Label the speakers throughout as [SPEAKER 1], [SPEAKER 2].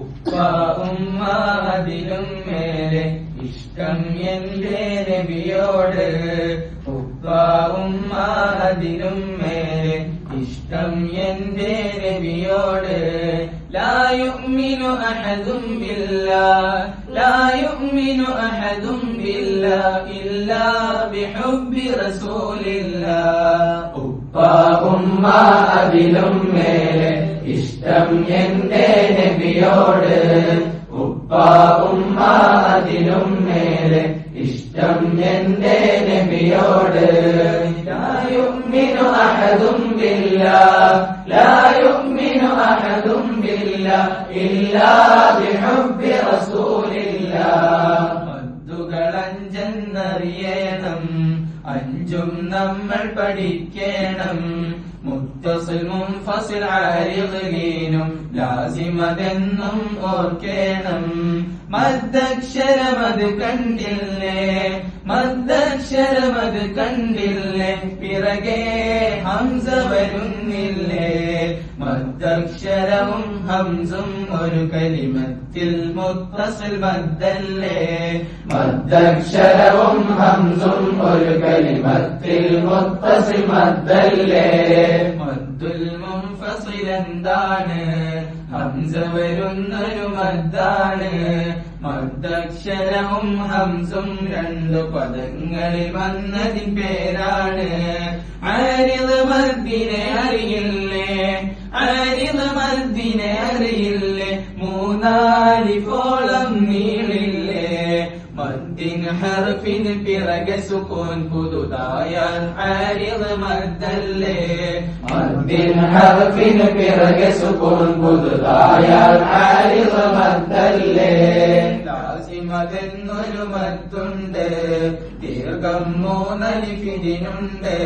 [SPEAKER 1] ഉപ്പ ഉമ്മ അതിലും മേലെ ഇഷ്ടം എന്റെ നബിയോട്. ഉപ്പ ഉമ്മ അതിലും മേലെ ഇഷ്ടം എന്റെ നബിയോട്. ലാ യുഅ്മിനു അഹദും ബില്ലാഹ് ലാ യുഅ്മിനു അഹദും ബില്ലാഹ് ഇല്ലാ ബിഹുബ്ബി റസൂലില്ലാഹ്. ഉപ്പ ഉമ്മ അതിലും മേലെ ഇഷ്ടം എന്റെ നബിയോട്. ഉപ്പ ഉമ്മ അതിലും മേലെ ഇഷ്ടം എന്റെ നബിയോട്. ലാ യുഅ്മിനു അഹദും ബില്ലാഹ് ലാ യുഅ്മിനു അഹദും ബില്ലാഹ് ഇല്ലാ ബിഹുബ്ബി റസൂലില്ലാഹ്. മദ്ദുകളഞ്ചെന്നറിയണം, അഞ്ചും നമ്മൾ പഠിക്കണം. മുത്തസിൽ മുൻഫസിൽ ആരിദ് ലീനും ലാസിമതെന്നും ഓർക്കേണം. മദ്ദക്ഷരമത് കണ്ടില്ലേ മദ്ദക്ഷരമത് കണ്ടില്ലേ പിറകെ ഹംസ വരുന്നില്ലേ. മദ്ദക്ഷരവും ഹംസും ഒരു കലിമത്തിൽ മുത്തസിൽ മദ്ദല്ലേ. മദ്ദക്ഷരവും ഹംസും ഒരു കലിമത്തിൽ മുത്തസിൽ മദ്ദല്ലേ. മദ്ദുൽ മുൻഫസിൽ എന്താണ്? ഹംസ വരുന്നൊരു മദ്ദാണ്. മദ്ദക്ഷരവും ഹംസും രണ്ടു പദങ്ങളിൽ വന്നതിൻ പേരാണ്. ആരിദ് മദ്ദിനെ അറിയില്ലേ ആരിദ് മദ്ദിനെ അറിയില്ലേ. മൂന്നാലിഫോളം നീളില്ലേ. മദ്ദിൻ ഹർഫിന് പിറകെ സുക്കൂൻ പുതുതായാൽ ആരിദ് മദ്ദല്ലേ. മദ്ദിൻ ഹർഫിന് പിറകെ സുക്കൂൻ പുതുതായാൽ ആരിദ് മദ്ദല്ലേ. ലാസിമതെന്നൊരു മദ്ദുണ്ട്, ദീർഘം മൂന്നലിഫിനുണ്ട്.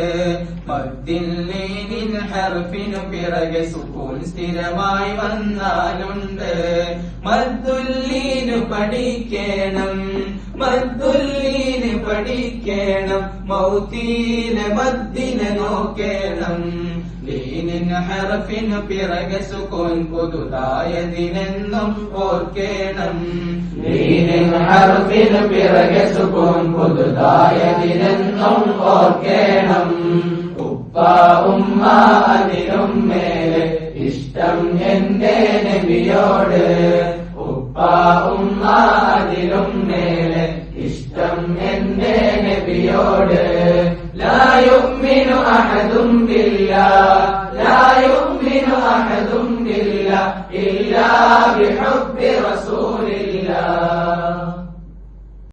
[SPEAKER 1] മദ്ദിൻ ലീനിൻ ഹർഫിനു പിറകെ സുക്കൂൻ സ്ഥിരമായി വന്നാലുണ്ട്. മദ്ദുല്ലീനു പഠിക്കണം മദ്ദുല്ലീന് പഠിക്കണം. മൗത്തീനെ മദ്ദിനെ നോക്കണം. ലീനിൻ ഹർഫിനു പിറകെ സുക്കൂൻ പുതുതായതിനെന്നും ഓർക്കേണം. ലീനിൻ ഹർഫിനു പിറകെ സുക്കൂൻ പുതുതായതിനെന്നും ഓർക്കേണം. ഉപ്പ ഉമ്മ അതിലും മേലെ ഇഷ്ടം എന്റെ നബിയോട്. ഉപ്പ ഉമ്മ അതിലും മേലെ ഇഷ്ടം എന്റെ നബിയോട്. ലാ യുഅ്മിനു അഹദും ബില്ലാഹ് ലാ യുഅ്മിനു അഹദും ബില്ലാഹ് ഇല്ലാ ബിഹുബ്ബി റസൂലില്ലാഹ്.